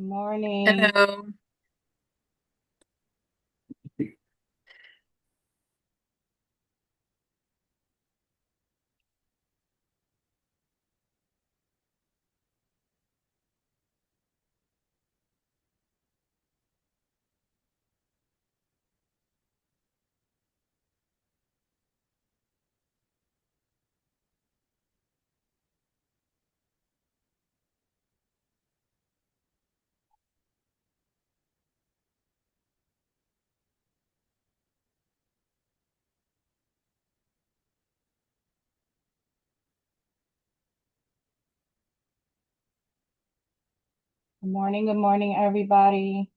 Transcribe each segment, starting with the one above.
Good morning. Hello. Good morning. Good morning, everybody.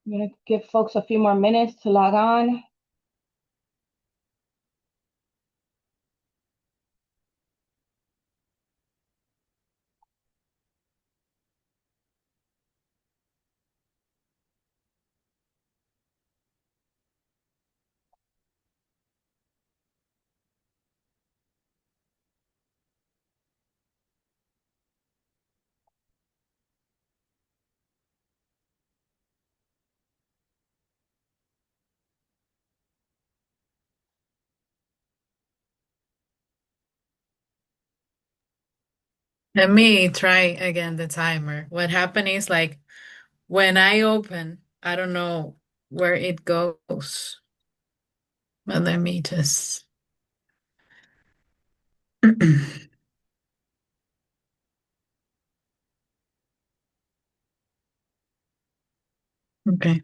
I'm going to give folks a few more minutes to log on. Let me try again the timer. What happened is like when I open, I don't know where it goes. But let me just okay.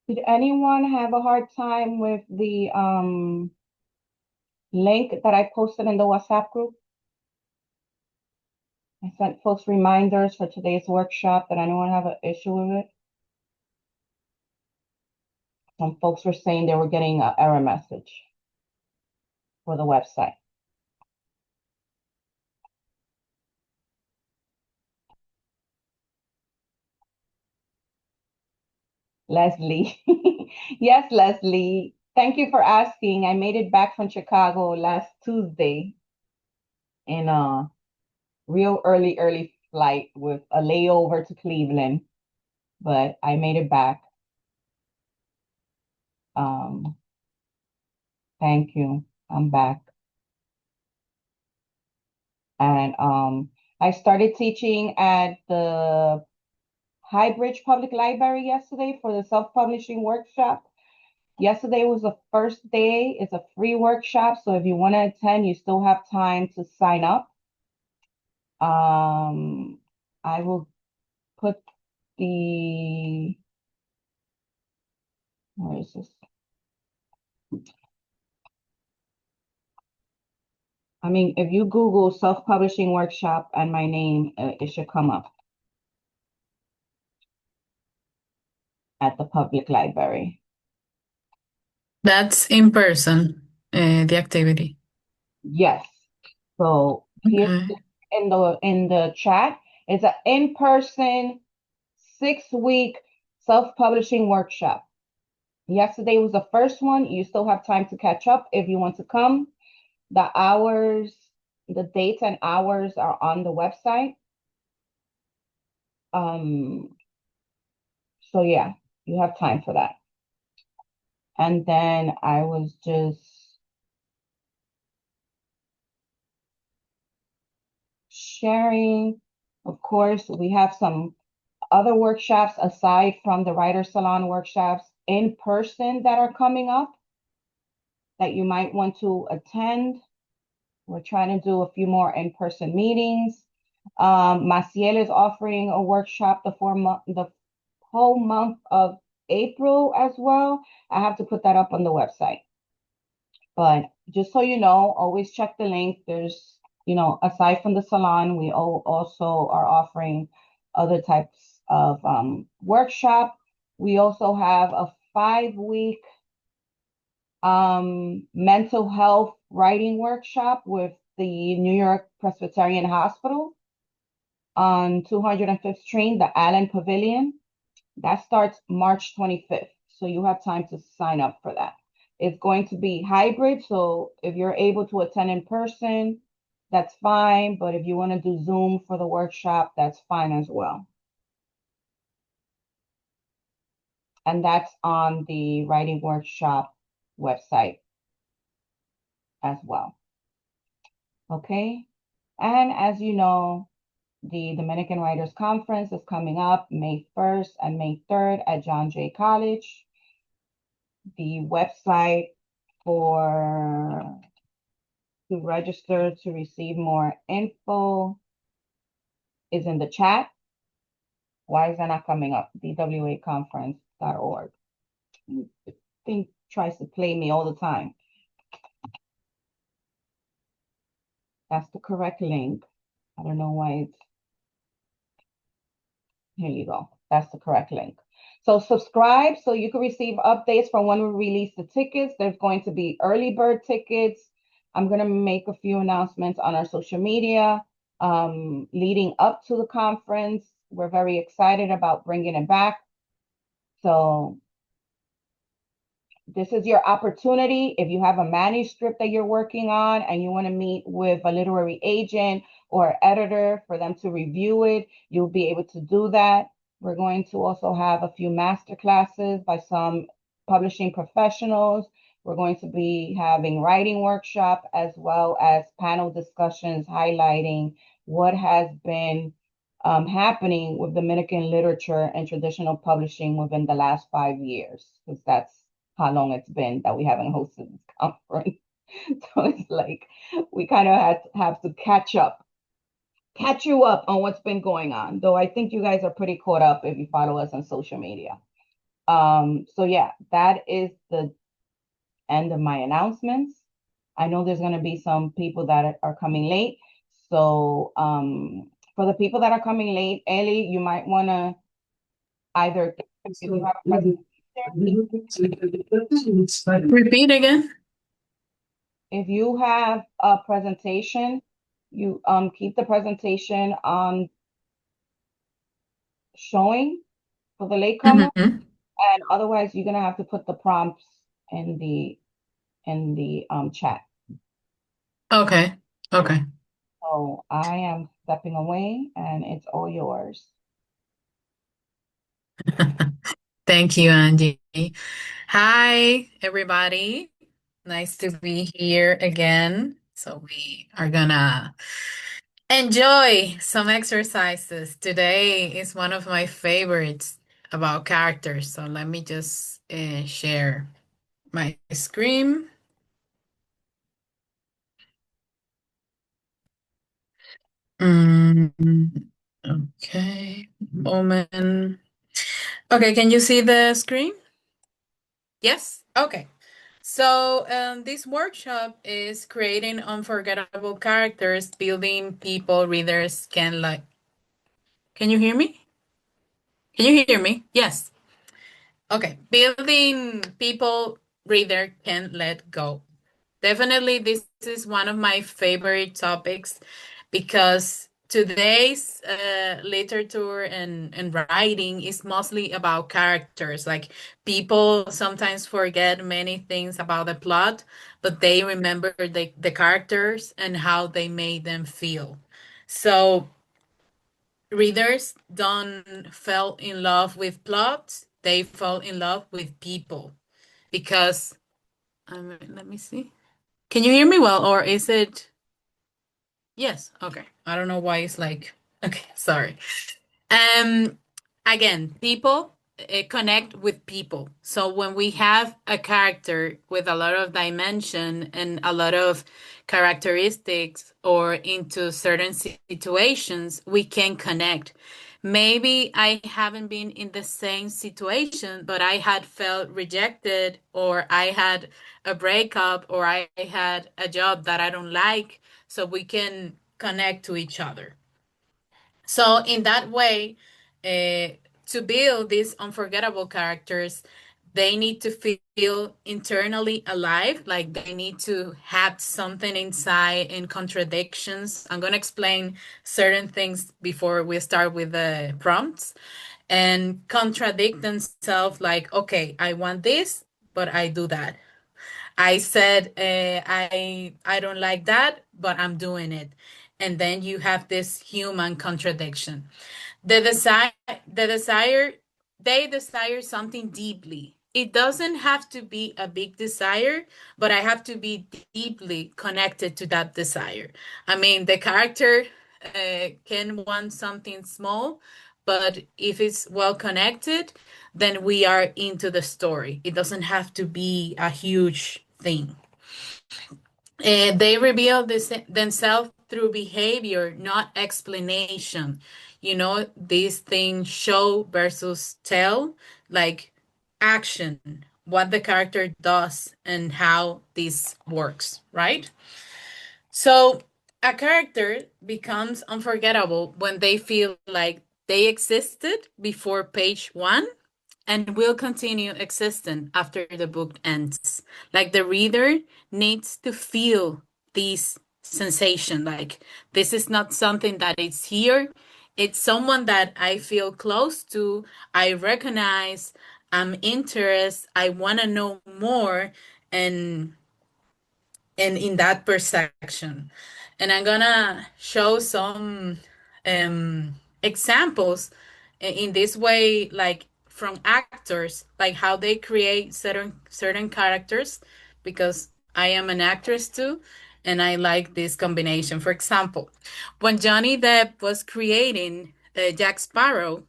Did anyone have a hard time with the link that I posted in the WhatsApp group? I sent folks reminders for today's workshop. Did anyone have an issue with it? Some folks were saying they were getting an error message for the website. Leslie. Yes, Leslie. Thank you for asking. I made it back from Chicago last Tuesday in a real early flight with a layover to Cleveland, but I made it back. Um, thank you. I'm back. And I started teaching at the Highbridge Public Library yesterday for the self-publishing workshop. Yesterday was the first day. It's a free workshop, so if you want to attend, you still have time to sign up. I will put the, where is this? I mean, if you Google self-publishing workshop and my name, it should come up at the public library. That's in person, the activity. Yes. So here's Okay. in the chat. It's an in-person 6-week self-publishing workshop. Yesterday was the first one. You still have time to catch up if you want to come. The hours, the dates and hours are on the website. Um, so yeah, you have time for that. And then I was just sharing. Of course, we have some other workshops aside from the Writer Salon workshops in person that are coming up that you might want to attend. We're trying to do a few more in-person meetings. Maciel is offering a workshop the whole month of April as well. I have to put that up on the website. But just so you know, always check the link. Aside from the salon, we also are offering other types of workshop. We also have a 5-week mental health writing workshop with the New York Presbyterian Hospital on 205th Street, the Allen Pavilion. That starts March 25th. So you have time to sign up for that. It's going to be hybrid. So if you're able to attend in person, that's fine. But if you want to do Zoom for the workshop, that's fine as well. And that's on the writing workshop website as well. Okay. And as you know, the Dominican Writers Conference is coming up May 1st and May 3rd at John Jay College. The website for to register to receive more info is in the chat. Why is that not coming up? dwaconference.org. I think tries to play me all the time. That's the correct link. I don't know why it's here you go. That's the correct link. So subscribe so you can receive updates from when we release the tickets. There's going to be early bird tickets. I'm going to make a few announcements on our social media leading up to the conference. We're very excited about bringing it back. So this is your opportunity. If you have a manuscript that you're working on and you want to meet with a literary agent or editor for them to review it, you'll be able to do that. We're going to also have a few master classes by some publishing professionals. We're going to be having writing workshop as well as panel discussions highlighting what has been happening with Dominican literature and traditional publishing within the last 5 years, because that's how long it's been that we haven't hosted this conference. So it's like we kind of have to catch you up on what's been going on. Though I think you guys are pretty caught up if you follow us on social media. So yeah, that is the end of my announcements. I know there's going to be some people that are coming late. So for the people that are coming late, Ellie, you might want to either if you have a presentation, Repeat again. if you have a presentation, you keep the presentation on showing for the latecomer, Mm-hmm. and otherwise you're gonna have to put the prompts in the chat. Okay. Okay. So I am stepping away, and it's all yours. Thank you, Angie. Hi, everybody. Nice to be here again. So we are gonna enjoy some exercises. Today is one of my favorites about characters. So let me just share my screen. Mm, okay, moment. Okay, can you see the screen? Yes? Okay. So this workshop is creating unforgettable characters, building people readers can like. Can you hear me? Can you hear me? Yes. Okay. Building people reader can let go. Definitely, this is one of my favorite topics because today's literature and writing is mostly about characters. Like people sometimes forget many things about the plot, but they remember the characters and how they made them feel. So readers don't fall in love with plots, they fall in love with people because let me see. Can you hear me well, or is it? Yes. Okay. I don't know why it's like. Okay. Sorry. Um. Again, people connect with people. So when we have a character with a lot of dimension and a lot of characteristics, or into certain situations, we can connect. Maybe I haven't been in the same situation, but I had felt rejected, or I had a breakup, or I had a job that I don't like. So we can connect to each other. So in that way, uh, to build these unforgettable characters, they need to feel internally alive, like they need to have something inside in contradictions. I'm going to explain certain things before we start with the prompts and contradict themselves like, okay, I want this, but I do that. I said I don't like that, but I'm doing it. And then you have this human contradiction. The desire, the desire, they desire something deeply. It doesn't have to be a big desire, but I have to be deeply connected to that desire. I mean, the character can want something small, but if it's well connected, then we are into the story. It doesn't have to be a huge thing. They reveal themselves through behavior, not explanation. You know, this thing show versus tell, like action, what the character does and how this works, right? So a character becomes unforgettable when they feel like they existed before page one and will continue existing after the book ends. Like the reader needs to feel this sensation, like this is not something that is here. It's someone that I feel close to, I recognize, I'm interested, I want to know more, and in that perception. And I'm gonna show some examples in this way, like from actors, like how they create certain characters, because I am an actress too, and I like this combination. For example, when Johnny Depp was creating Jack Sparrow,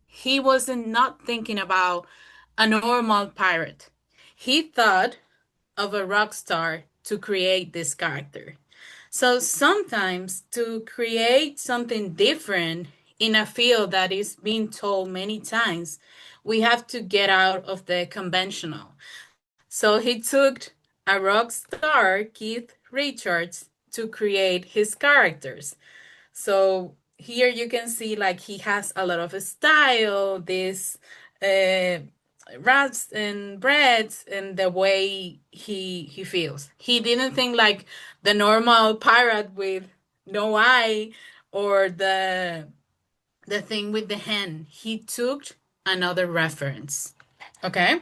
he wasn't not thinking about a normal pirate. He thought of a rock star to create this character. So sometimes to create something different in a field that is being told many times, we have to get out of the conventional. So he took a rock star, Keith Richards, to create his characters. So here you can see like he has a lot of style, this uh, wraps and breads and the way he feels. He didn't think like the normal pirate with no eye or the thing with the hand. He took another reference. Okay.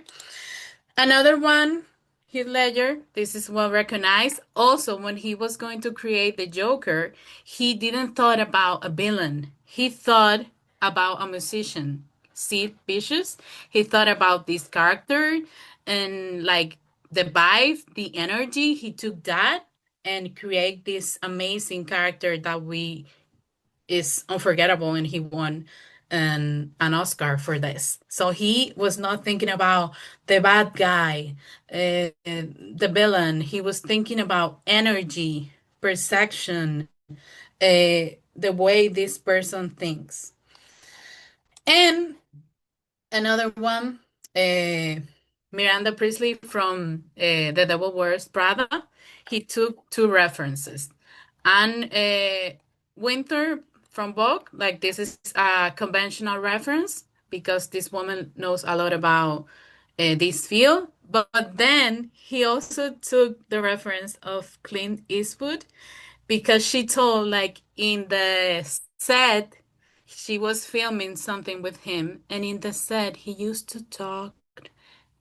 Another one, Heath Ledger, this is well recognized. Also, when he was going to create the Joker, he didn't thought about a villain. He thought about a musician, Sid Vicious. He thought about this character and like the vibe, the energy. He took that and create this amazing character that we is unforgettable, and he won an Oscar for this. So he was not thinking about the bad guy, the villain. He was thinking about energy, perception, the way this person thinks. And another one, uh, Miranda Priestley from The Devil Wears Prada. He took two references. And Winter from Vogue, like this is a conventional reference because this woman knows a lot about this field. But then he also took the reference of Clint Eastwood because she told, like, in the set, she was filming something with him, and in the set, he used to talk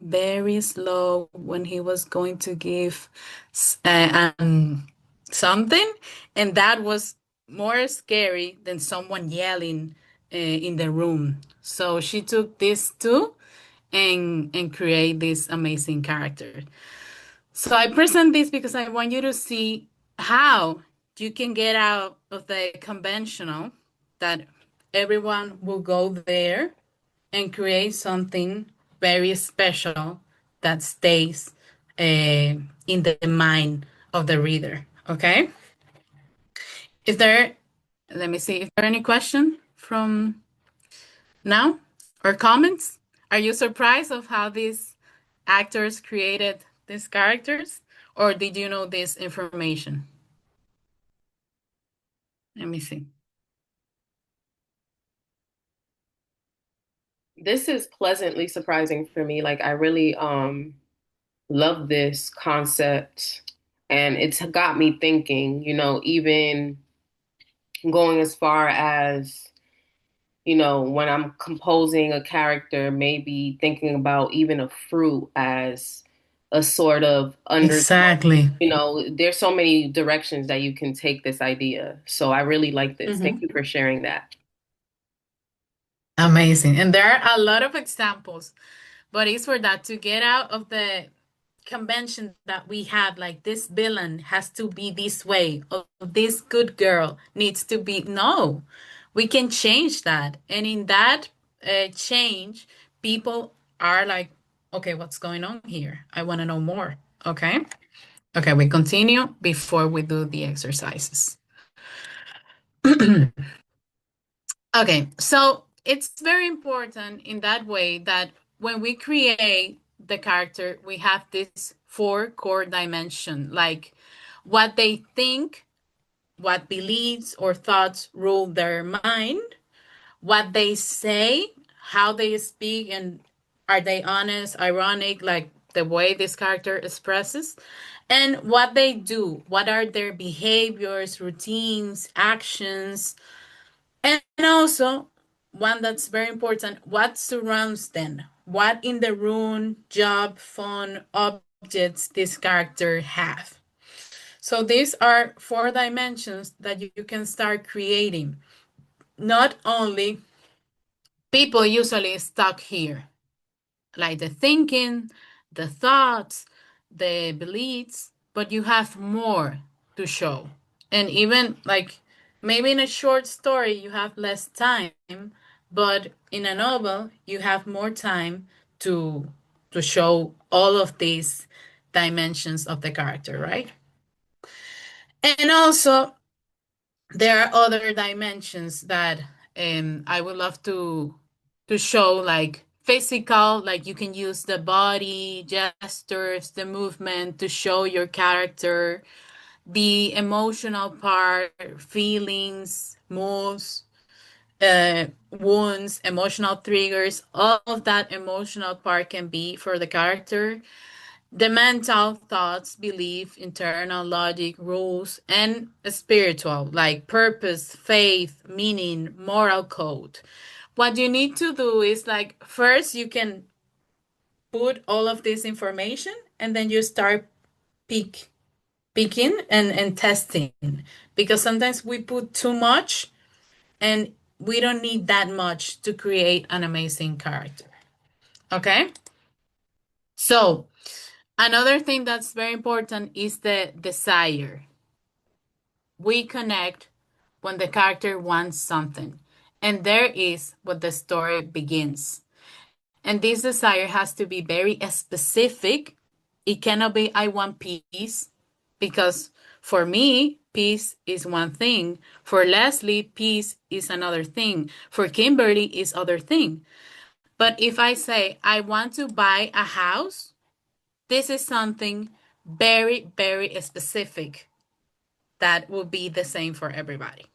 very slow when he was going to give something, and that was more scary than someone yelling in the room. So she took this too and create this amazing character. So I present this because I want you to see how you can get out of the conventional that everyone will go there and create something very special that stays in the mind of the reader. Okay? Is there, let me see, is there any question from now or comments? Are you surprised of how these actors created these characters, or did you know this information? Let me see. This is pleasantly surprising for me. Like I really love this concept and it's got me thinking, even going as far as, when I'm composing a character, maybe thinking about even a fruit as a sort of under, Exactly. there's so many directions that you can take this idea. So I really like this. Thank Mhm. you for sharing that. Amazing. And there are a lot of examples, but it's for that to get out of the convention that we have, like this villain has to be this way, or this good girl needs to be. No, we can change that. And in that change, people are like, okay, what's going on here? I want to know more. Okay. Okay, we continue before we do the exercises. Okay, so it's very important in that way that when we create the character, we have this four core dimension, like what they think, what beliefs or thoughts rule their mind, what they say, how they speak, and are they honest, ironic, like the way this character expresses, and what they do, what are their behaviors, routines, actions, and also, one that's very important, what surrounds them? What in the room, job, phone, objects this character have? So these are four dimensions that you can start creating. Not only people usually stuck here, like the thinking, the thoughts, the beliefs, but you have more to show. And even like maybe in a short story, you have less time, but in a novel, you have more time to to show all of these dimensions of the character, right? And also, there are other dimensions that I would love to show, like physical, like you can use the body, gestures, the movement to show your character, the emotional part, feelings, moods, wounds, emotional triggers, all of that emotional part can be for the character. The mental thoughts, belief, internal logic, rules, and spiritual, like purpose, faith, meaning, moral code. What you need to do is like first you can put all of this information and then you start pick picking and testing, because sometimes we put too much and we don't need that much to create an amazing character. Okay? So, another thing that's very important is the desire. We connect when the character wants something, and there is what the story begins. And this desire has to be very specific. It cannot be, I want peace, because for me, peace is one thing. For Leslie, peace is another thing. For Kimberly, is other thing. But if I say, I want to buy a house, this is something very, very specific that will be the same for everybody.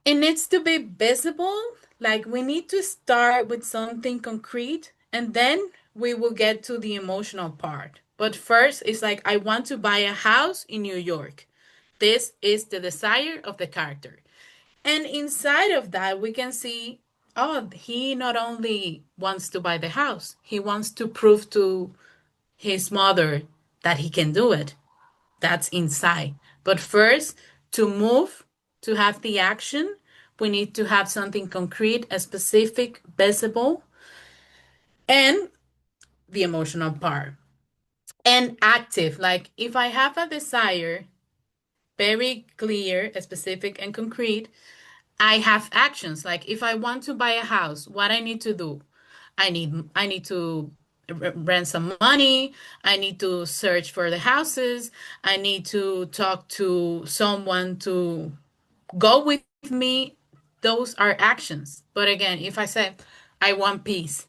It needs to be visible, like we need to start with something concrete, and then we will get to the emotional part. But first, it's like, I want to buy a house in New York. This is the desire of the character. And inside of that, we can see, oh, he not only wants to buy the house, he wants to prove to his mother that he can do it. That's inside. But first, to move, to have the action, we need to have something concrete, a specific, visible, and the emotional part. And active, like if I have a desire, very clear, specific, and concrete, I have actions. Like if I want to buy a house, what I need to do? I need to rent some money. I need to search for the houses. I need to talk to someone to go with me. Those are actions. But again, if I say I want peace,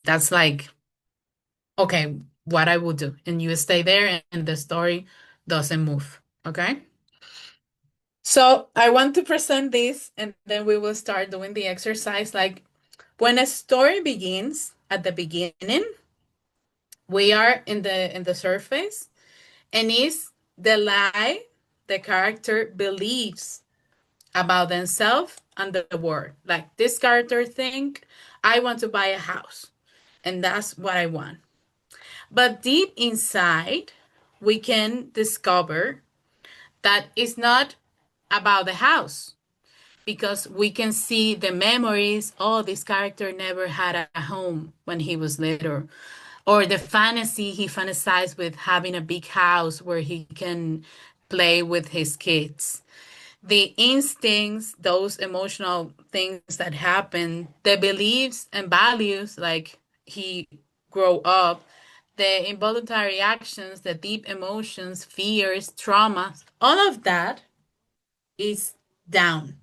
that's like, okay, what I would do. And you stay there and the story doesn't move. Okay. So I want to present this and then we will start doing the exercise. Like when a story begins at the beginning, we are in the surface and is the lie the character believes about themselves and the world. Like this character think, I want to buy a house and that's what I want. But deep inside, we can discover that it's not about the house because we can see the memories. Oh, this character never had a home when he was little. Or the fantasy he fantasized with having a big house where he can play with his kids. The instincts, those emotional things that happen, the beliefs and values, like he grow up, the involuntary actions, the deep emotions, fears, traumas, all of that is down.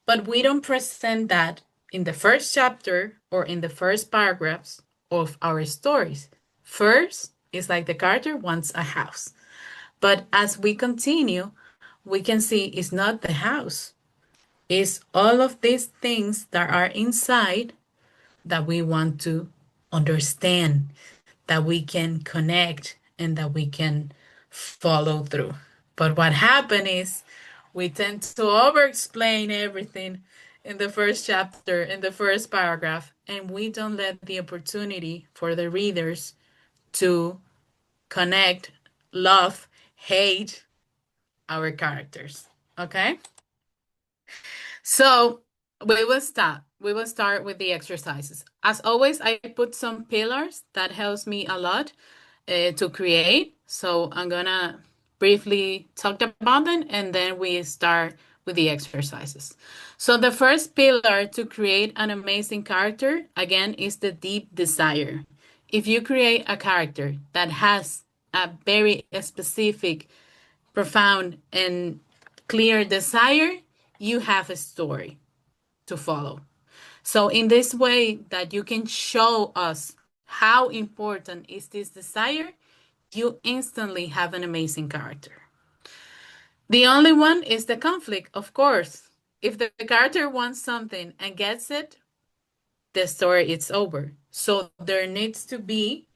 But we don't present that in the first chapter or in the first paragraphs of our stories. First, it's like the character wants a house. But as we continue, we can see it's not the house. It's all of these things that are inside that we want to understand, that we can connect, and that we can follow through. But what happened is we tend to over explain everything in the first chapter, in the first paragraph, and we don't let the opportunity for the readers to connect, love, hate our characters. Okay? So we will start. We will start with the exercises. As always, I put some pillars that helps me a lot to create. So I'm gonna briefly talk about them and then we start with the exercises. So the first pillar to create an amazing character, again, is the deep desire. If you create a character that has a very specific, profound, and clear desire, you have a story to follow. So in this way that you can show us how important is this desire, you instantly have an amazing character. The only one is the conflict, of course. If the character wants something and gets it, the story is over. So there needs to be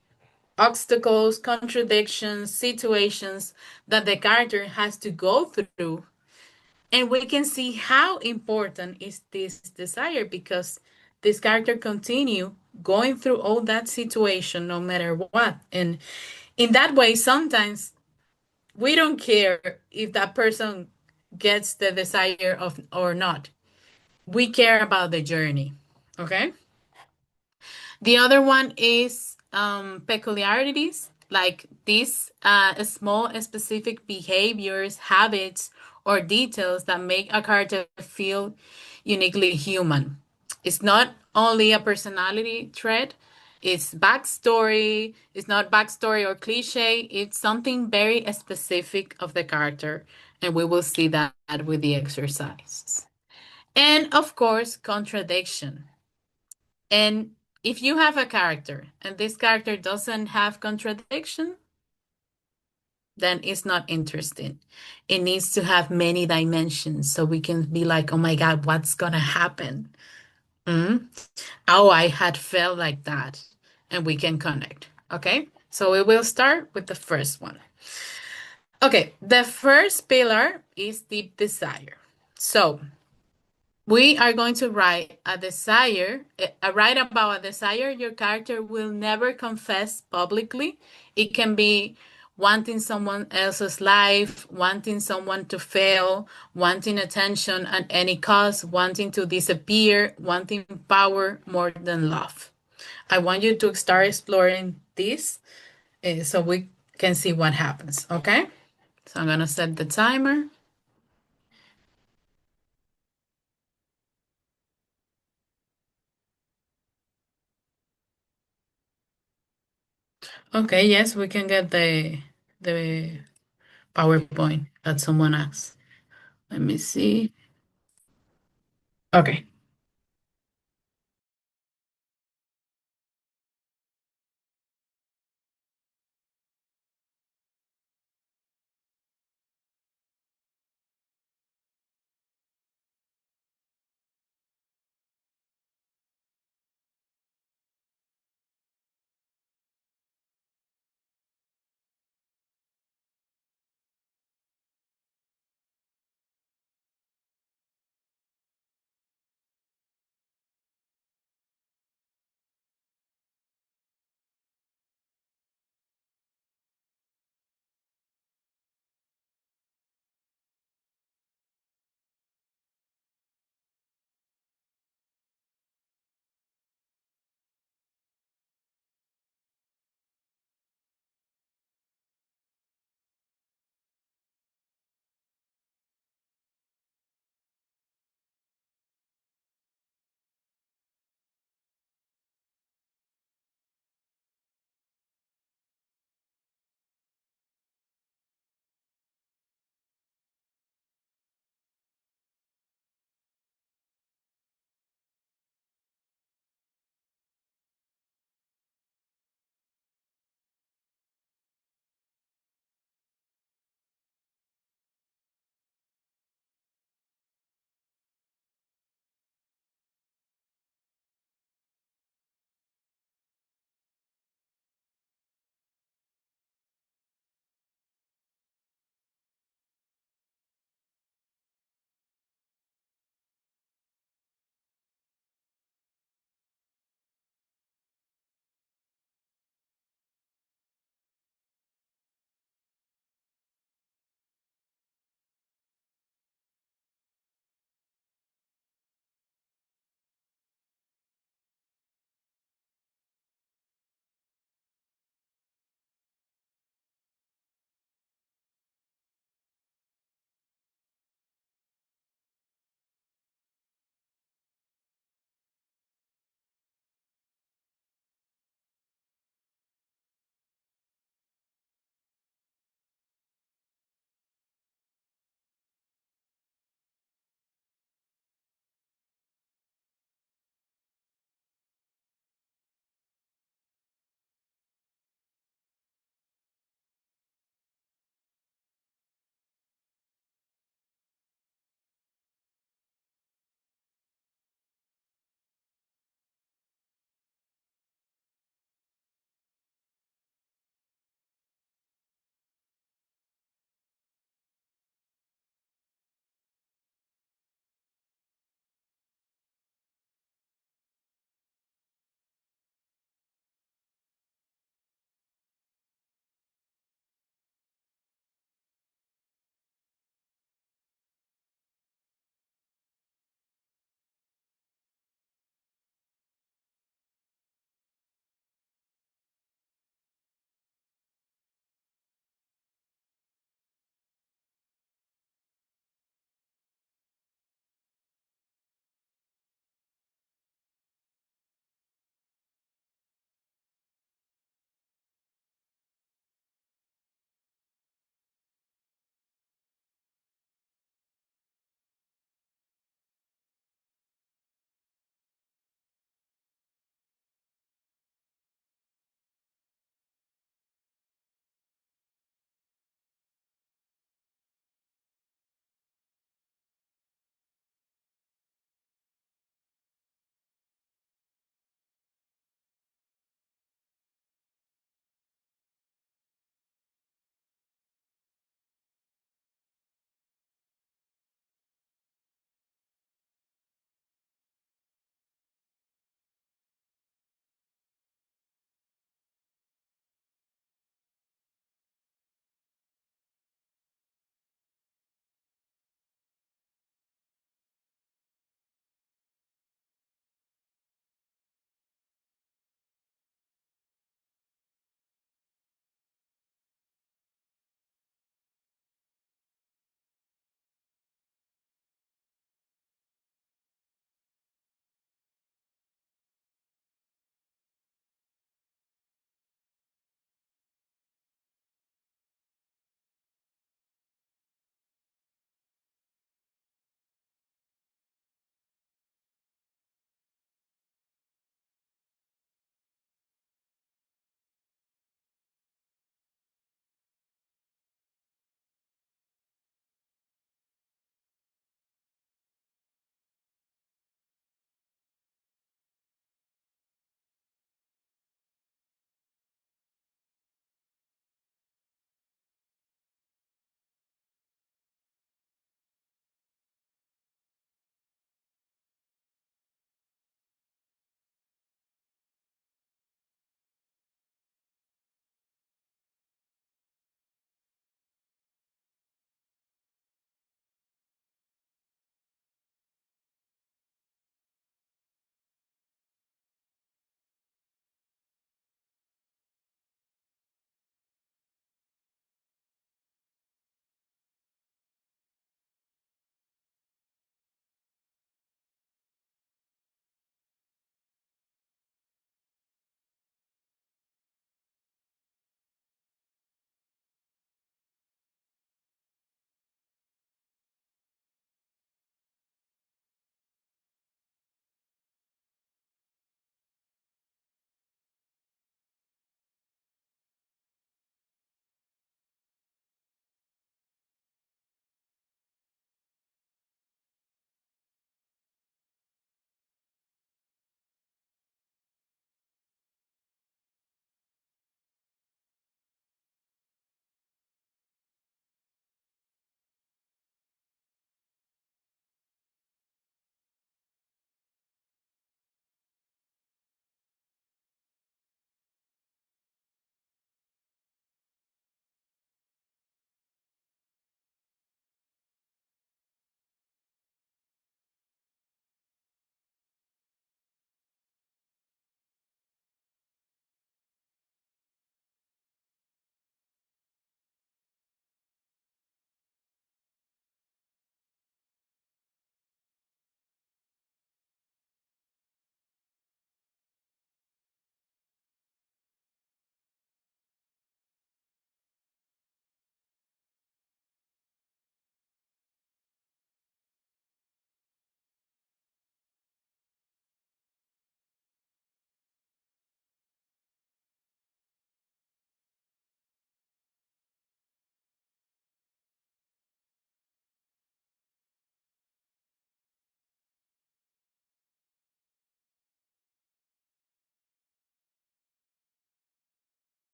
obstacles, contradictions, situations that the character has to go through. And we can see how important is this desire because this character continue going through all that situation no matter what. And in that way, sometimes we don't care if that person gets the desire of or not. We care about the journey. Okay. The other one is peculiarities, like these small specific behaviors, habits, or details that make a character feel uniquely human. It's not only a personality trait, it's backstory, it's not backstory or cliche, it's something very specific of the character. And we will see that with the exercise. And of course, contradiction. And if you have a character and this character doesn't have contradiction, then it's not interesting. It needs to have many dimensions so we can be like, oh my God, what's going to happen? Mm. Oh, I had felt like that. And we can connect. Okay. So we will start with the first one. Okay. The first pillar is deep desire. So we are going to write a desire, write about a desire your character will never confess publicly. It can be wanting someone else's life, wanting someone to fail, wanting attention at any cost, wanting to disappear, wanting power more than love. I want you to start exploring this so we can see what happens. Okay? So I'm going to set the timer. Okay, yes, we can get the PowerPoint that someone asked. Let me see. Okay.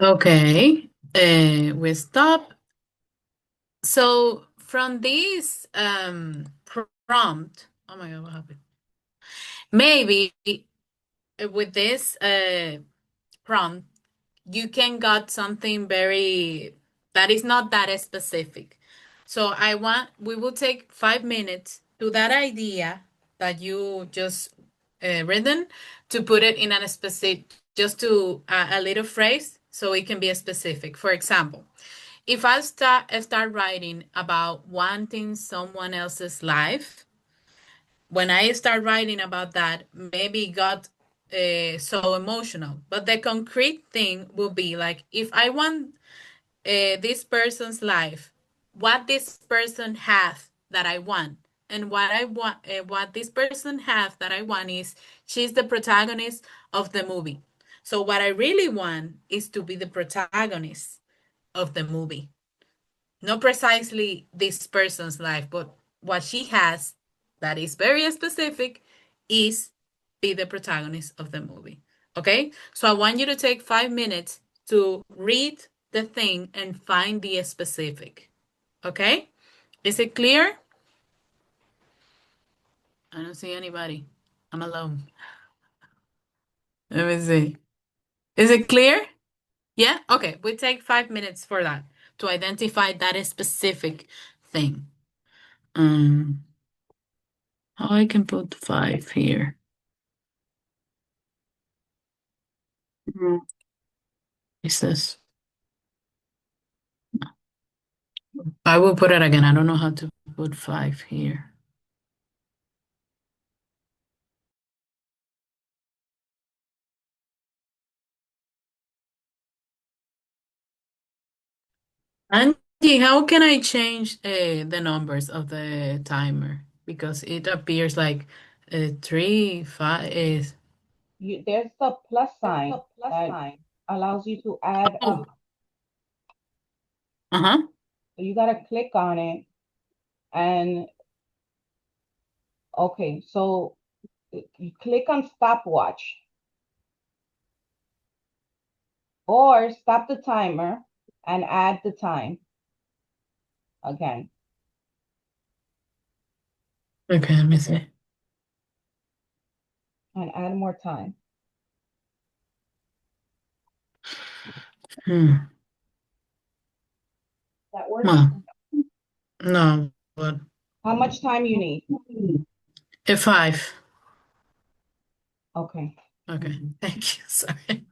Okay. We stop. So from this prompt, oh my God, what happened? Maybe with this prompt, you can got something very that is not that specific. So we will take 5 minutes to that idea that you just written to put it in a specific, just to a little phrase so it can be specific. For example, if I start writing about wanting someone else's life, when I start writing about that, maybe it got so emotional. But the concrete thing will be like, if I want this person's life, what this person has that I want, and what this person has that I want is she's the protagonist of the movie. So what I really want is to be the protagonist of the movie, not precisely this person's life, but what she has that is very specific is be the protagonist of the movie. Okay? So I want you to take 5 minutes to read the thing and find the specific. Okay? Is it clear? I don't see anybody. I'm alone. Let me see. Is it clear? Yeah? Okay. We take 5 minutes for that to identify that specific thing. Um, Oh, I can put 5 here. Mm. Is this? I will put it again. I don't know how to put 5 here. Angie, how can I change the numbers of the timer? Because it appears like 3, 5 is. There's the plus sign that allows you to add Oh, up. uh-huh. So you gotta click on it and okay, so you click on stopwatch or stop the timer and add the time again Okay, let me see. and add more time. Hmm. That work? Well, no, but How much time you need? a 5. Okay. Okay, thank you. Sorry.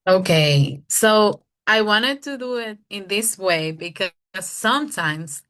Okay, so I wanted to do it in this way because sometimes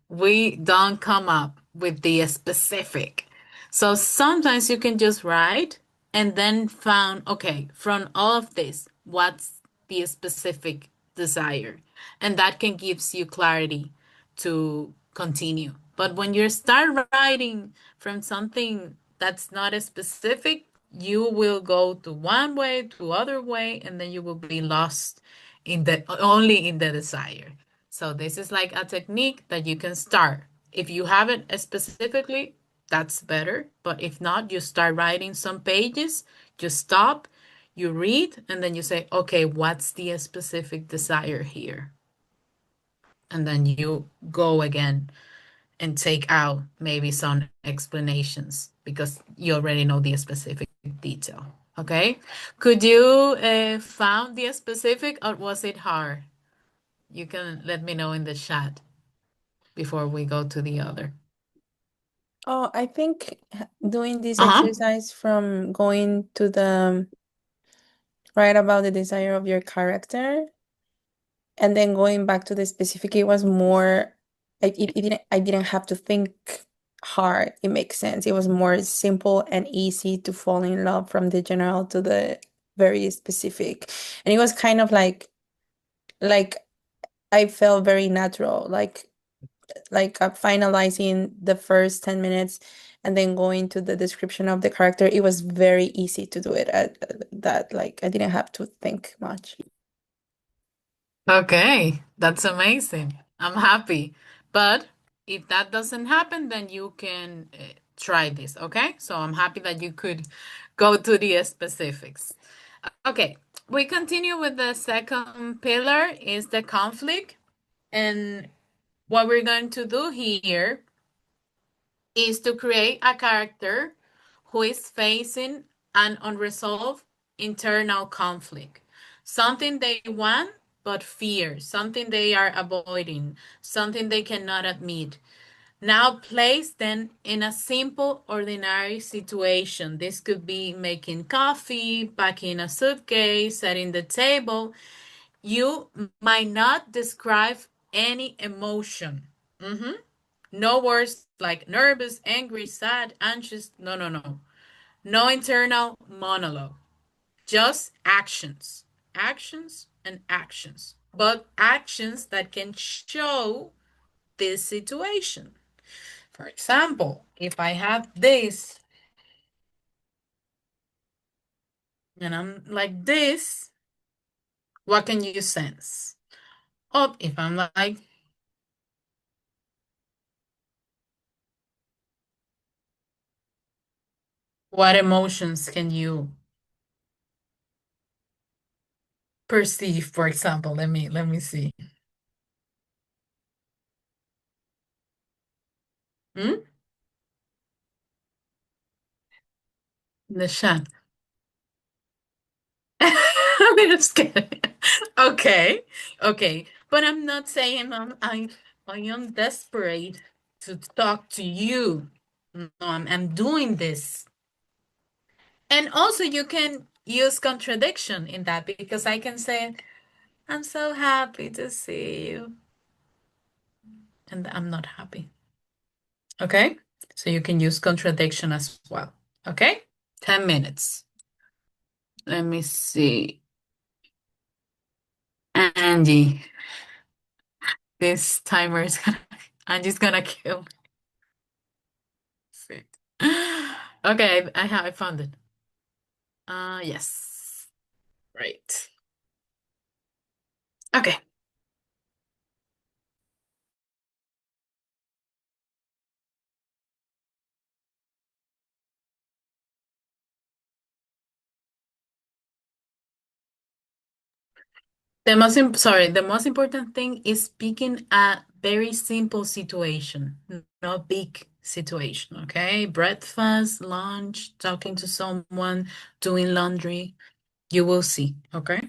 we don't come up with the specific. So sometimes you can just write and then found, okay, from all of this, what's the specific desire? And that can gives you clarity to continue. But when you start writing from something that's not as specific, you will go to one way, to other way, and then you will be lost in the only in the desire. So this is like a technique that you can start. If you have it specifically, that's better. But if not, you start writing some pages, you stop, you read, and then you say, okay, what's the specific desire here? And then you go again and take out maybe some explanations because you already know the specific detail. Okay. Could you found the specific or was it hard? You can let me know in the chat before we go to the other. Oh, I think doing this Uh-huh. exercise from going to the write about the desire of your character and then going back to the specific, it was more I didn't have to think hard. It makes sense. It was more simple and easy to fall in love from the general to the very specific. And it was kind of like I felt very natural, finalizing the first 10 minutes and then going to the description of the character. It was very easy to do it at that, like I didn't have to think much. Okay, that's amazing. I'm happy. But if that doesn't happen, then you can try this, okay? So I'm happy that you could go to the specifics. Okay, we continue with the second pillar is the conflict. And what we're going to do here is to create a character who is facing an unresolved internal conflict. Something they want but fear, something they are avoiding, something they cannot admit. Now place them in a simple, ordinary situation. This could be making coffee, packing a suitcase, setting the table. You might not describe any emotion. Mhm. No words like nervous, angry, sad, anxious. No, no, no. No internal monologue. Just actions. Actions and actions. But actions that can show this situation. For example, if I have this and I'm like this, what can you sense? Oh, if I'm like, what emotions can you perceive, for example? Let me see. Hmm? The chat. I'm just kidding. Okay, okay. But I'm not saying I am desperate to talk to you. No, I'm doing this. And also you can use contradiction in that because I can say, I'm so happy to see you. And I'm not happy. Okay? So you can use contradiction as well. Okay? 10 minutes. Let me see. Angie. This timer is gonna, Angie's gonna kill me. Okay, I found it. Yes. Right. Okay. The most important thing is picking a very simple situation, not big situation, okay? Breakfast, lunch, talking to someone, doing laundry. You will see, okay?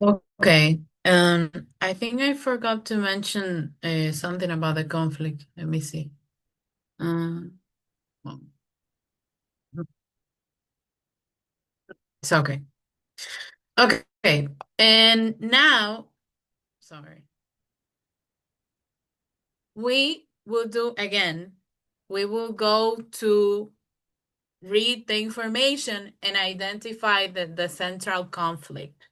Okay. I think I forgot to mention something about the conflict. Let me see. Um, well, it's okay. Okay. And now, sorry, we will do again. We will go to read the information and identify the central conflict,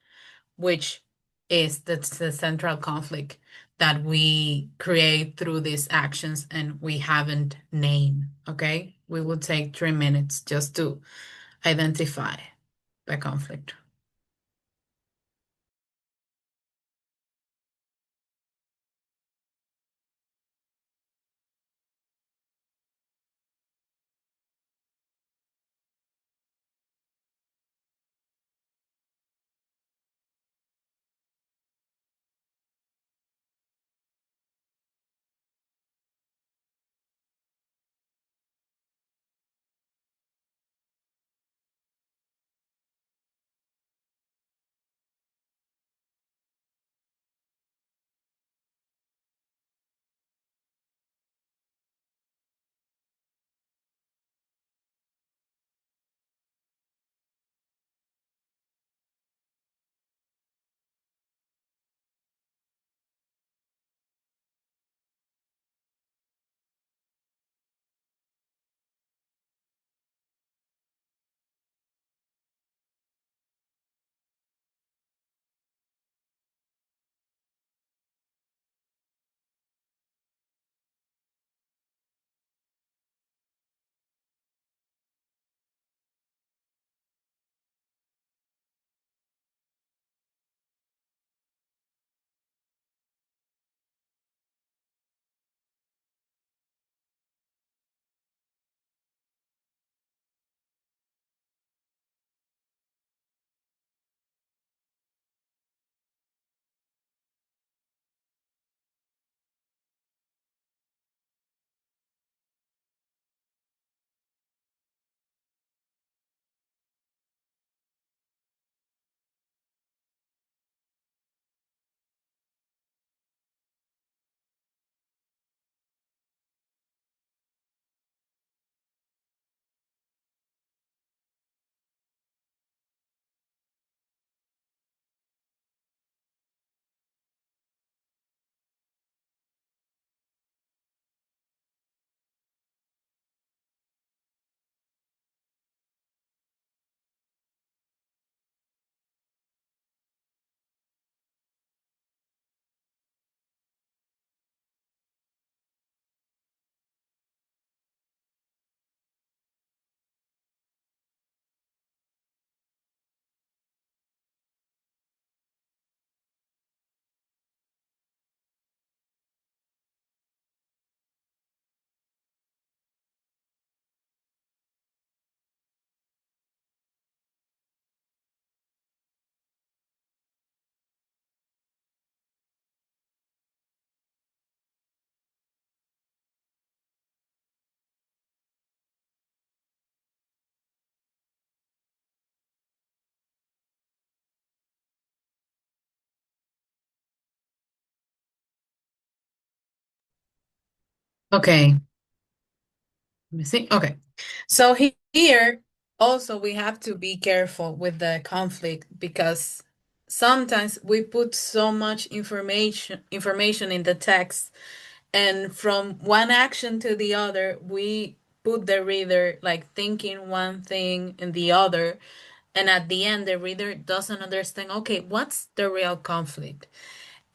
which is the central conflict that we create through these actions and we haven't named. Okay, we will take 3 minutes just to identify the conflict. Okay, let me see. Okay, so here also we have to be careful with the conflict because sometimes we put so much information in the text, and from one action to the other we put the reader like thinking one thing and the other, and at the end the reader doesn't understand, okay, what's the real conflict.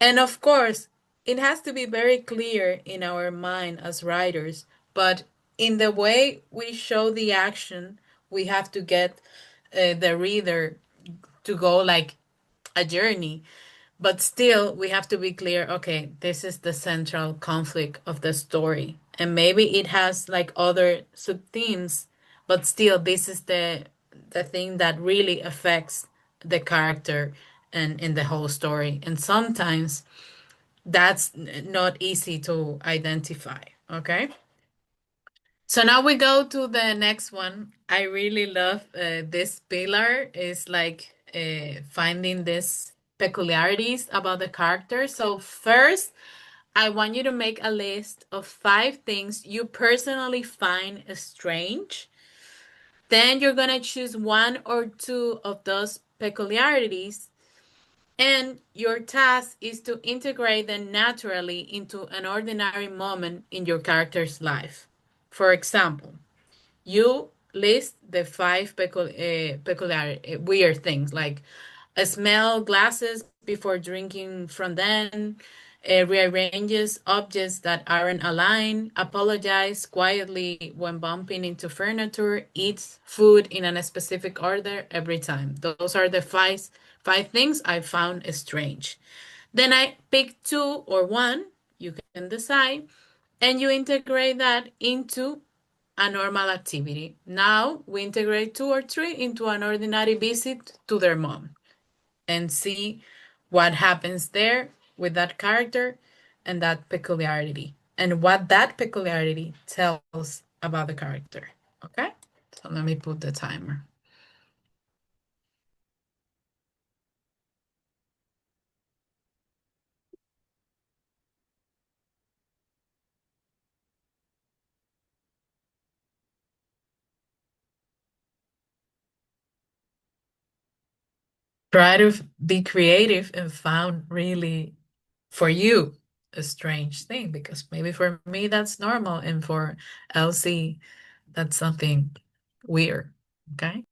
And of course it has to be very clear in our mind as writers, but in the way we show the action we have to get the reader to go like a journey, but still, we have to be clear, okay, this is the central conflict of the story. And maybe it has like other sub-themes, but still this is the thing that really affects the character and in the whole story. And sometimes that's not easy to identify, okay? So now we go to the next one. I really love this pillar. Is like finding this peculiarities about the character. So first, I want you to make a list of 5 things you personally find strange. Then you're going to choose one or two of those peculiarities, and your task is to integrate them naturally into an ordinary moment in your character's life. For example, you list the 5 peculiar weird things, like smell glasses before drinking from them, rearranges objects that aren't aligned, apologize quietly when bumping into furniture, eats food in a specific order every time. Those are the five things I found strange. Then I pick two or one, you can decide, and you integrate that into a normal activity. Now we integrate two or three into an ordinary visit to their mom and see what happens there with that character and that peculiarity and what that peculiarity tells about the character. Okay? So let me put the timer. Try to be creative and found really for you a strange thing, because maybe for me that's normal and for Elsie that's something weird. Okay.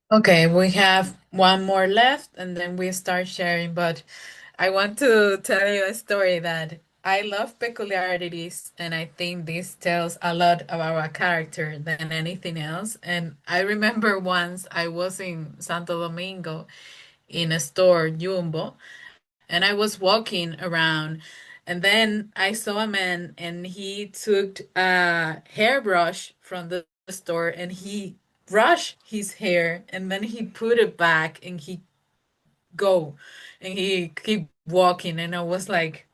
Okay, we have one more left and then we start sharing. But I want to tell you a story that I love peculiarities, and I think this tells a lot about a character than anything else. And I remember once I was in Santo Domingo in a store, Jumbo, and I was walking around, and then I saw a man, and he took a hairbrush from the store, and he brushed his hair, and then he put it back, and he go, and he keep walking, and I was like,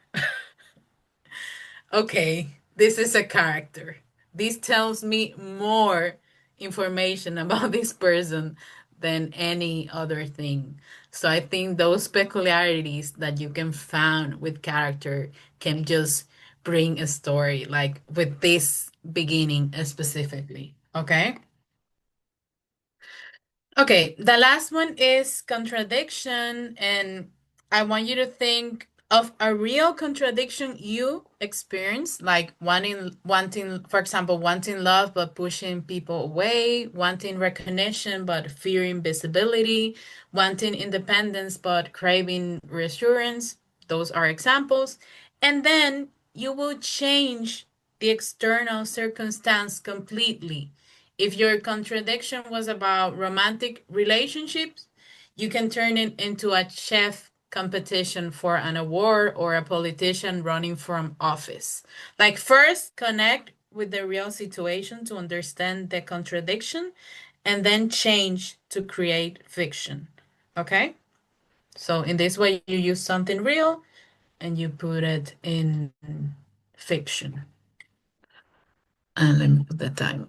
okay, this is a character. This tells me more information about this person than any other thing. So I think those peculiarities that you can find with character can just bring a story, like with this beginning specifically. Okay? Okay, the last one is contradiction, and I want you to think of a real contradiction you experience, like wanting, for example, wanting love but pushing people away, wanting recognition but fearing visibility, wanting independence but craving reassurance. Those are examples. And then you will change the external circumstance completely. If your contradiction was about romantic relationships, you can turn it into a chef competition for an award or a politician running from office. Like, first, connect with the real situation to understand the contradiction, and then change to create fiction. Okay? So, in this way, you use something real and you put it in fiction. And let me put the timer.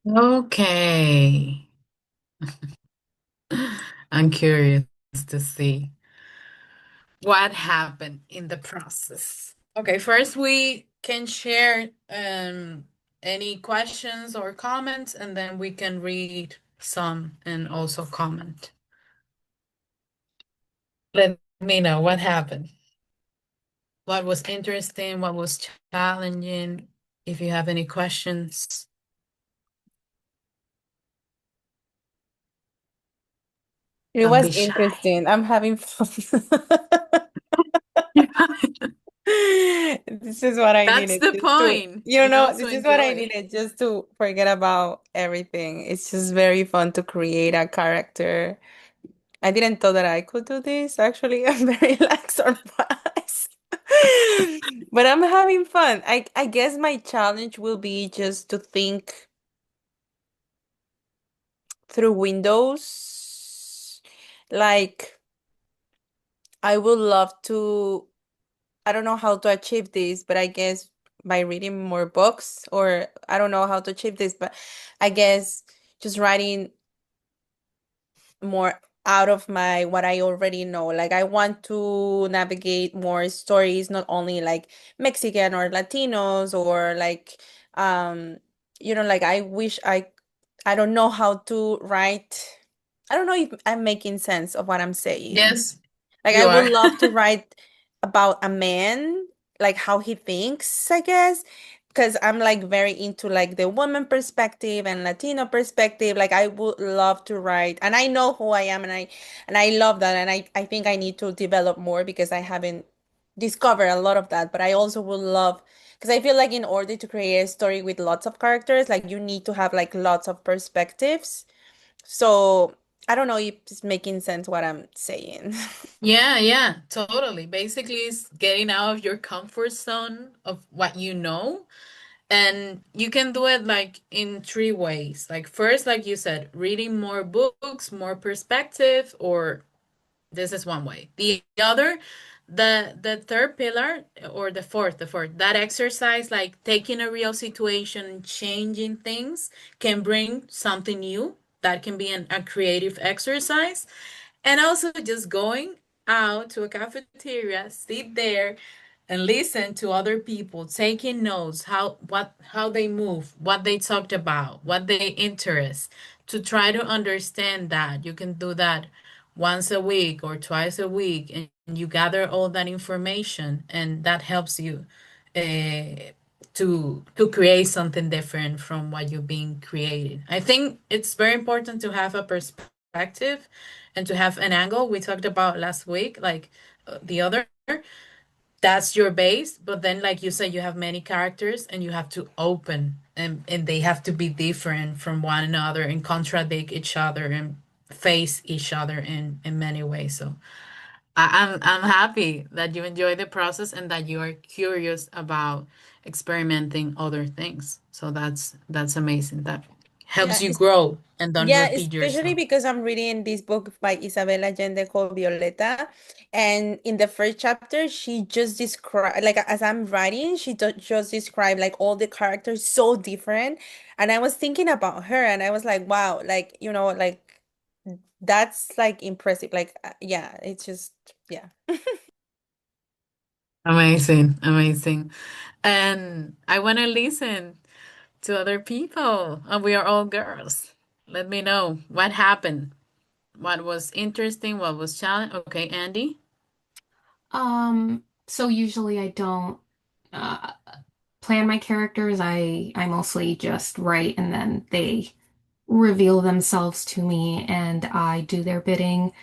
Okay. I'm curious to see what happened in the process. Okay, first we can share any questions or comments, and then we can read some and also comment. Let me know what happened. What was interesting, what was challenging, if you have any questions. It Don't was be shy. interesting. I'm having fun. This is what I That's needed the just to, point, to this is what I enjoy. needed just to forget about everything. It's just very fun to create a character. I didn't thought that I could do this. Actually, I'm very like surprised. But I'm having fun. I guess my challenge will be just to think through windows. Like I would love to, I don't know how to achieve this, but I guess by reading more books, or I don't know how to achieve this, but I guess just writing more out of my what I already know. Like I want to navigate more stories, not only like Mexican or Latinos or like um like I don't know how to write. I don't know if I'm making sense of what I'm saying. Yes, Like I you would are. love to write about a man, like how he thinks, I guess, because I'm like very into like the woman perspective and Latino perspective. Like I would love to write, and I know who I am, and I love that, and I think I need to develop more because I haven't discovered a lot of that. But I also would love because I feel like in order to create a story with lots of characters, like you need to have like lots of perspectives. So I don't know if it's making sense what I'm saying. Yeah, yeah, totally. Basically, it's getting out of your comfort zone of what you know. And you can do it like in three ways. Like, first, like you said, reading more books, more perspective, or this is one way. The other, the third pillar, or the fourth, that exercise, like taking a real situation, changing things, can bring something new. That can be a creative exercise. And also just going out to a cafeteria, sit there and listen to other people, taking notes, how they move, what they talked about, what they interest, to try to understand that. You can do that once a week or twice a week, and you gather all that information, and that helps you uh, to create something different from what you've been creating. I think it's very important to have a perspective and to have an angle. We talked about last week, like the other, that's your base, but then like you said, you have many characters and you have to open, and they have to be different from one another and contradict each other and face each other in many ways. So I'm happy that you enjoy the process and that you are curious about experimenting other things. So that's amazing. That helps Yeah, you grow and don't yeah, repeat especially yourself. because I'm reading this book by Isabel Allende called Violeta. And in the first chapter, she just described, like, as I'm writing, just described, like, all the characters so different. And I was thinking about her and I was like, wow, like, like, that's like impressive. Like, yeah, it's just, yeah. Amazing, amazing. And I want to listen to other people. And we are all girls. Let me know what happened. What was interesting? What was challenging? Okay, Andy. So usually I don't uh plan my characters. I mostly just write and then they reveal themselves to me and I do their bidding.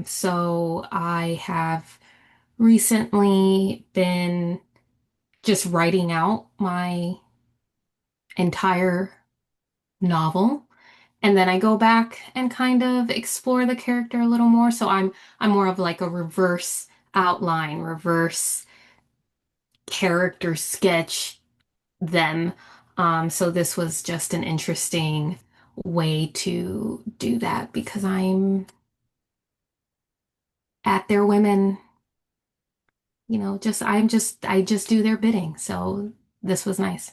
So I have recently been just writing out my entire novel. And then I go back and kind of explore the character a little more. So I'm more of like a reverse outline, reverse character sketch them. So this was just an interesting way to do that because I'm at their women, I just do their bidding. So this was nice.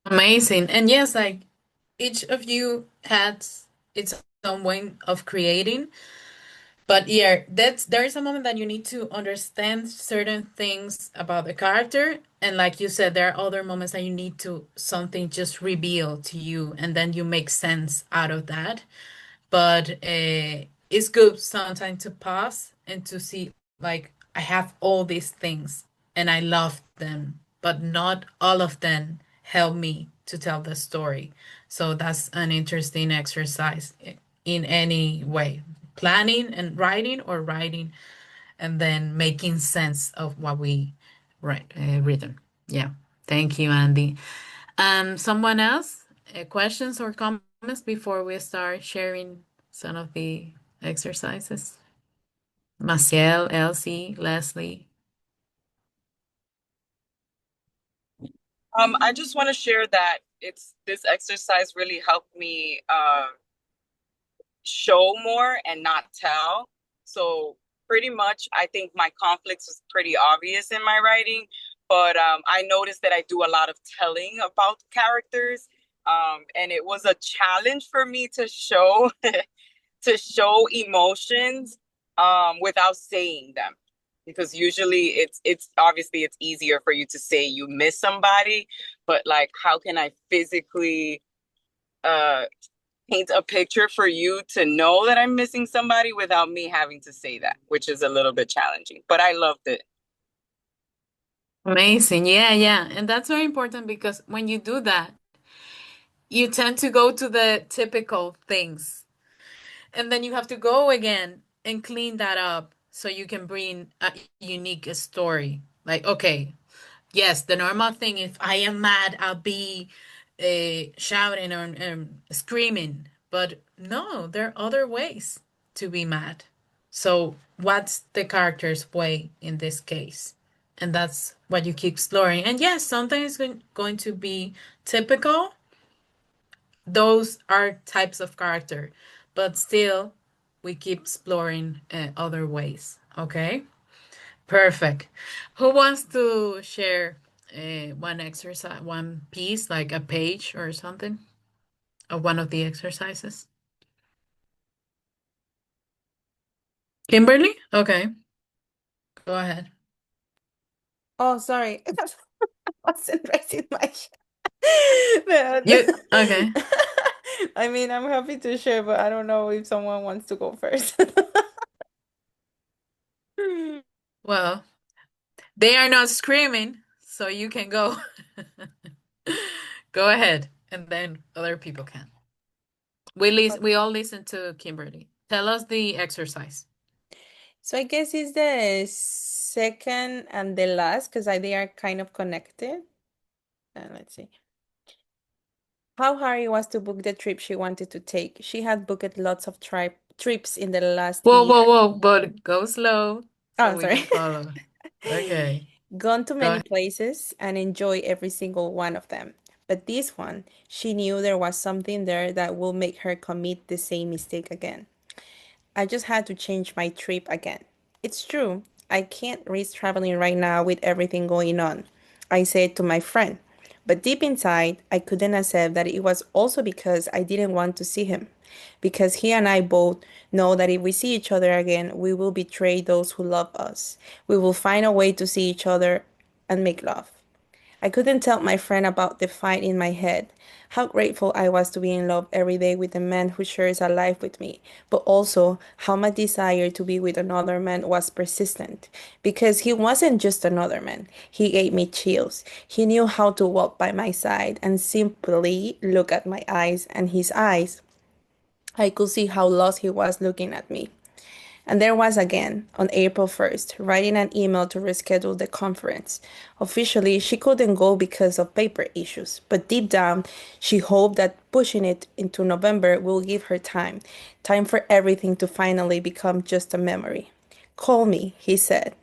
Amazing. And yes, like each of you has its own way of creating. But yeah, that's there is a moment that you need to understand certain things about the character. And like you said, there are other moments that you need to something just reveal to you and then you make sense out of that. But it's good sometimes to pause and to see like I have all these things and I love them, but not all of them help me to tell the story. So that's an interesting exercise in any way, planning and writing or writing and then making sense of what we write written. Yeah, thank you, Andy. Someone else? Questions or comments before we start sharing some of the exercises? Maciel, Elsie, Leslie. I just want to share that it's this exercise really helped me show more and not tell. So pretty much, I think my conflicts was pretty obvious in my writing, but I noticed that I do a lot of telling about characters, and it was a challenge for me to show to show emotions without saying them. Because usually it's obviously it's easier for you to say you miss somebody, but like how can I physically uh paint a picture for you to know that I'm missing somebody without me having to say that, which is a little bit challenging. But I loved it. Amazing. Yeah, yeah. And that's very important because when you do that, you tend to go to the typical things. And then you have to go again and clean that up so you can bring a unique story. Like, okay, yes, the normal thing, if I am mad, I'll be shouting or screaming. But no, there are other ways to be mad. So, what's the character's way in this case? And that's what you keep exploring. And yes, sometimes it's going to be typical. Those are types of character, but still, we keep exploring other ways. Okay? Perfect. Who wants to share one exercise, one piece, like a page or something of one of the exercises? Kimberly? Okay, go ahead. Oh, sorry. I wasn't raising my hand. You okay? I mean, I'm happy to share, but I don't know if someone wants to go first. Well, they are not screaming, so you can go. Go ahead, and then other people can. We all listen to Kimberly. Tell us the exercise. So I guess it's the second and the last because they are kind of connected. Let's see. How hard it was to book the trip she wanted to take. She had booked lots of trips in the last Whoa, year. whoa, whoa, but go slow so Oh, we sorry. can follow. Okay, Gone to go many ahead. places and enjoy every single one of them. But this one, she knew there was something there that will make her commit the same mistake again. I just had to change my trip again. It's true, I can't risk traveling right now with everything going on, I said to my friend. But deep inside, I couldn't accept that it was also because I didn't want to see him. Because he and I both know that if we see each other again, we will betray those who love us. We will find a way to see each other and make love. I couldn't tell my friend about the fight in my head, how grateful I was to be in love every day with a man who shares a life with me, but also how my desire to be with another man was persistent. Because he wasn't just another man, he gave me chills. He knew how to walk by my side and simply look at my eyes and his eyes. I could see how lost he was looking at me. And there was again, on April 1st, writing an email to reschedule the conference. Officially, she couldn't go because of paper issues, but deep down, she hoped that pushing it into November will give her time for everything to finally become just a memory. Call me, he said.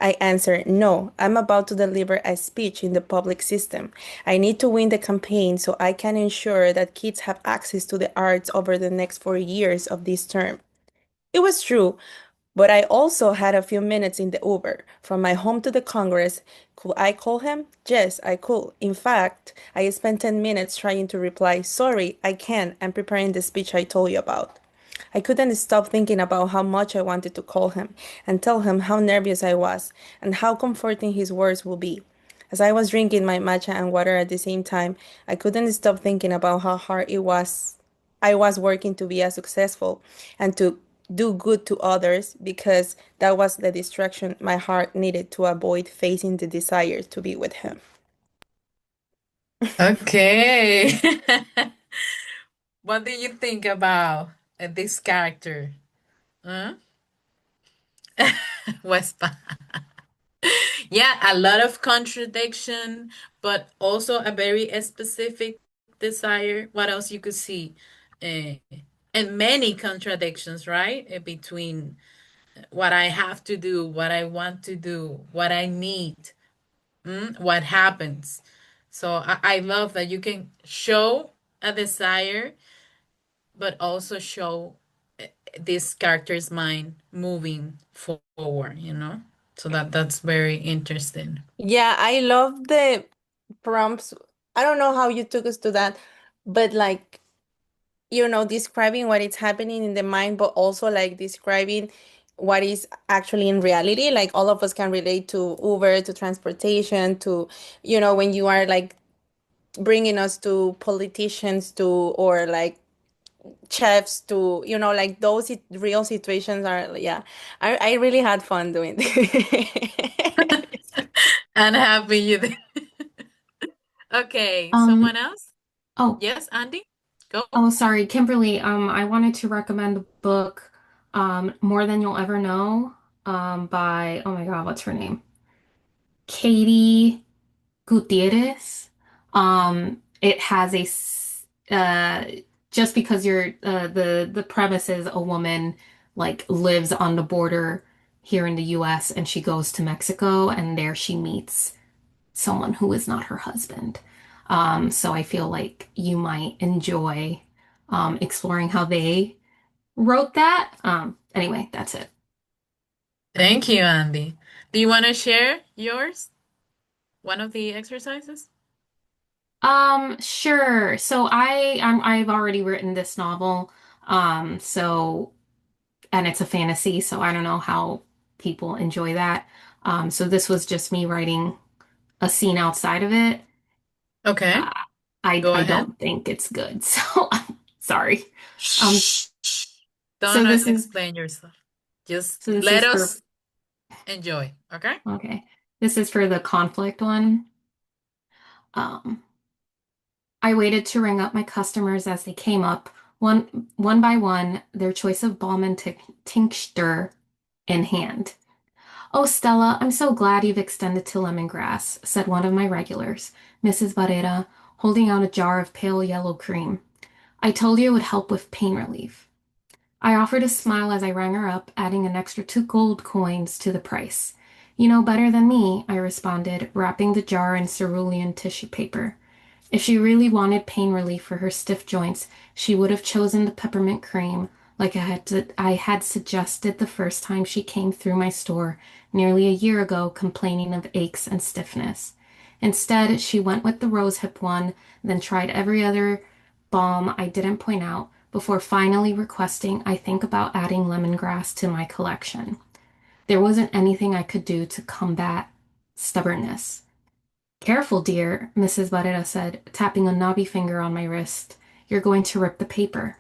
I answered, no, I'm about to deliver a speech in the public system. I need to win the campaign so I can ensure that kids have access to the arts over the next 4 years of this term. It was true, But I also had a few minutes in the Uber from my home to the Congress. Could I call him? Yes, I could. In fact, I spent 10 minutes trying to reply, sorry, I can't. I'm preparing the speech I told you about. I couldn't stop thinking about how much I wanted to call him and tell him how nervous I was and how comforting his words would be. As I was drinking my matcha and water at the same time, I couldn't stop thinking about how hard it was. I was working to be as successful and to do good to others because that was the distraction my heart needed to avoid facing the desire to be with him. Okay. What do you think about this character? Huh? Westpa. Yeah, a lot of contradiction, but also a very specific desire. What else you could see? Uh, and many contradictions, right? Between what I have to do, what I want to do, what I need, what happens. So I love that you can show a desire, but also show this character's mind moving forward, you know? So that's very interesting. Yeah, I love the prompts. I don't know how you took us to that, but like, describing what is happening in the mind, but also like describing what is actually in reality. Like all of us can relate to Uber, to transportation, to, when you are like bringing us to politicians, to, or like chefs, to, like those real situations are, yeah. I really had fun doing this. And happy you did. Okay, Um, someone else? oh, Yes, Andy? Go. oh, sorry, Kimberly. I wanted to recommend the book, More Than You'll Ever Know, by, oh my God, what's her name? Katie Gutierrez. It has just because the premise is a woman like lives on the border here in the US and she goes to Mexico and there she meets someone who is not her husband. So I feel like you might enjoy exploring how they wrote that. Anyway, that's it. Thank you, Andy. Do you want to share yours? One of the exercises? Sure. So I've already written this novel. So and it's a fantasy, so I don't know how people enjoy that. So this was just me writing a scene outside of it. Okay, Uh, I go I ahead. don't think it's good, so I'm sorry. Um, Shh. so Don't this is explain yourself. Just so this let is for us enjoy, okay? okay. This is for the conflict one. Um, I waited to ring up my customers as they came up, one by one, their choice of balm and tincture in hand. Oh, Stella, I'm so glad you've extended to lemongrass, said one of my regulars, Mrs. Barrera, holding out a jar of pale yellow cream. I told you it would help with pain relief. I offered a smile as I rang her up, adding an extra 2 gold coins to the price. You know better than me, I responded, wrapping the jar in cerulean tissue paper. If she really wanted pain relief for her stiff joints, she would have chosen the peppermint cream, like I had suggested the first time she came through my store nearly a year ago complaining of aches and stiffness. Instead, she went with the rosehip one, then tried every other balm I didn't point out, before finally requesting I think about adding lemongrass to my collection. There wasn't anything I could do to combat stubbornness. Careful, dear, Mrs. Barrera said, tapping a knobby finger on my wrist. You're going to rip the paper.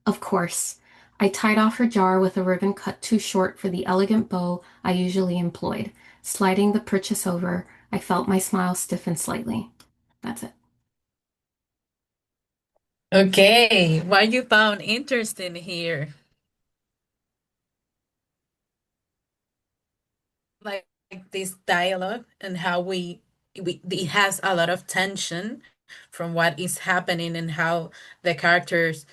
Of course. I tied off her jar with a ribbon cut too short for the elegant bow I usually employed. Sliding the purchase over, I felt my smile stiffen slightly. That's it. Okay, what you found interesting here? Like this dialogue and how we it has a lot of tension from what is happening and how the characters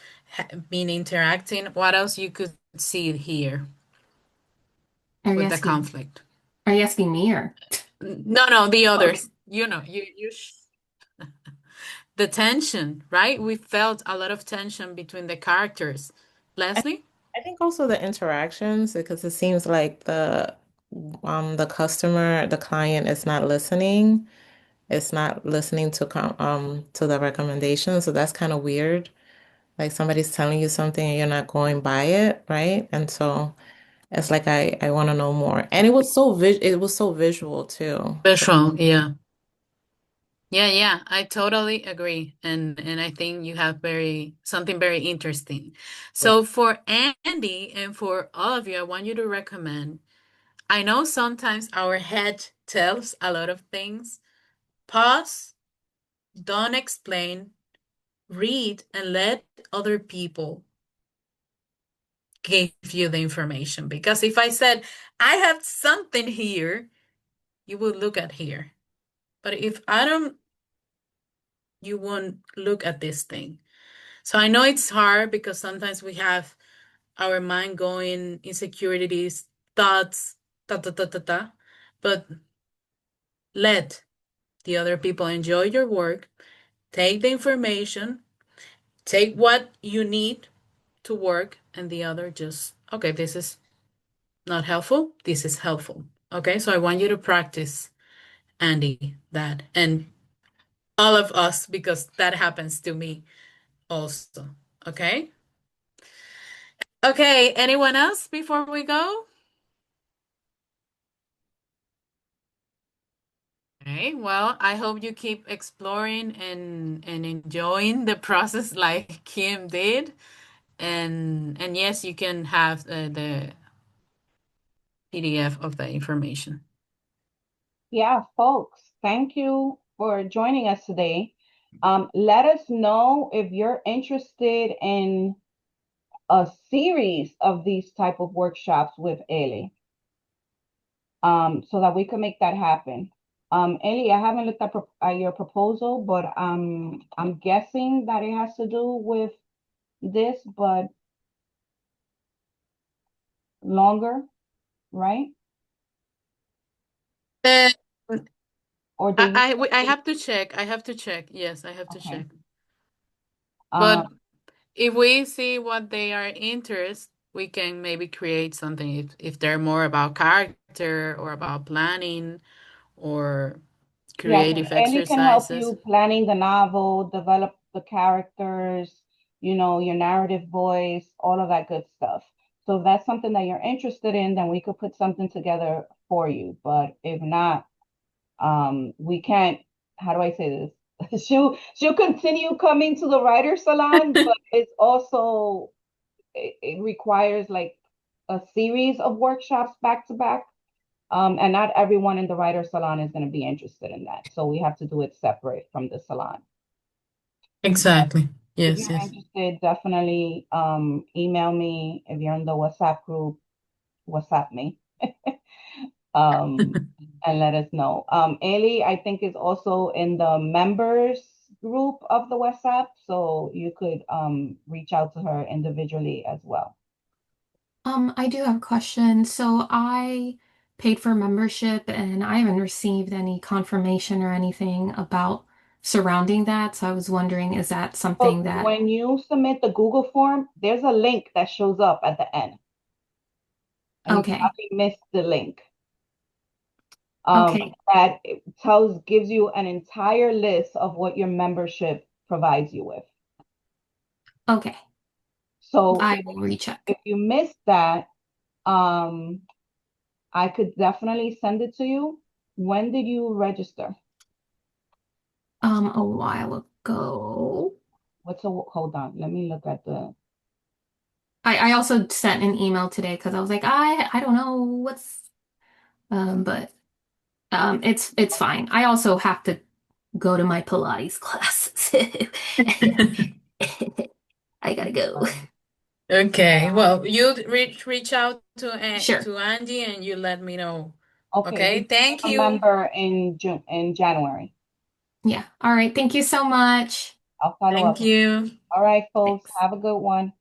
been interacting. What else you could see here Are you with the asking conflict? are you asking me or No, the okay. others. You know, the tension, right? We felt a lot of tension between the characters. Leslie? I think also the interactions, because it seems like the customer, the client is not listening. It's not listening to the recommendations. So that's kind of weird. Like somebody's telling you something and you're not going by it, right? And so it's like I want to know more. And it was so visual too. So Visual, yeah. Yeah, yeah, I totally agree. And I think you have something very interesting. So for Andy and for all of you, I want you to recommend. I know sometimes our head tells a lot of things. Pause, don't explain, read, and let other people give you the information. Because if I said, I have something here, you would look at here. But if I don't, you won't look at this thing. So I know it's hard because sometimes we have our mind going, insecurities, thoughts, ta ta ta ta ta. But let the other people enjoy your work, take the information, take what you need to work, and the other just, okay, this is not helpful, this is helpful. Okay, so I want you to practice, Andy, that, and all of us, because that happens to me also. Okay. Okay, anyone else before we go? Okay, well, I hope you keep exploring and enjoying the process like Kim did. And yes, you can have the PDF of the information. Yeah, folks, thank you for joining us today. Let us know if you're interested in a series of these type of workshops with Eli, so that we can make that happen. Eli, I haven't looked at your proposal, but I'm guessing that it has to do with this, but longer, right? Uh, Or do we? I have to check. I have to check. Yes, I have to Okay. check. Um, But if we see what they are interested, we can maybe create something if they're more about character or about planning or yeah, because creative Ellie can help exercises. you planning the novel, develop the characters, your narrative voice, all of that good stuff. So if that's something that you're interested in, then we could put something together for you. But if not, we can't, how do I say this? She'll continue coming to the writer salon, but it's also it requires like a series of workshops back to back. And not everyone in the writer salon is going to be interested in that. So we have to do it separate from the salon. Exactly. If Yes, you're yes. interested, definitely email me. If you're in the WhatsApp group, WhatsApp me. um, and let us know. Ailey, I think, is also in the members group of the WhatsApp, so you could reach out to her individually as well. I do have a question. So I paid for membership and I haven't received any confirmation or anything about surrounding that. So I was wondering, is that So something that, when you submit the Google form, there's a link that shows up at the end, and you okay, probably missed the link. okay, That gives you an entire list of what your membership provides you with. okay, So I will recheck. if you missed that, um, I could definitely send it to you. When did you register? A while ago. Hold on, let me look at the, I also sent an email today because I was like, I don't know but it's fine. I also have to go to my Pilates classes. I gotta go. Okay. Well, you reach out Sure. to Angie and you let me know. okay, you Okay. Thank became a you. member in January. Yeah. All right. Thank you so much. I'll follow Thank up. you. All right, folks, Thanks. have a good one.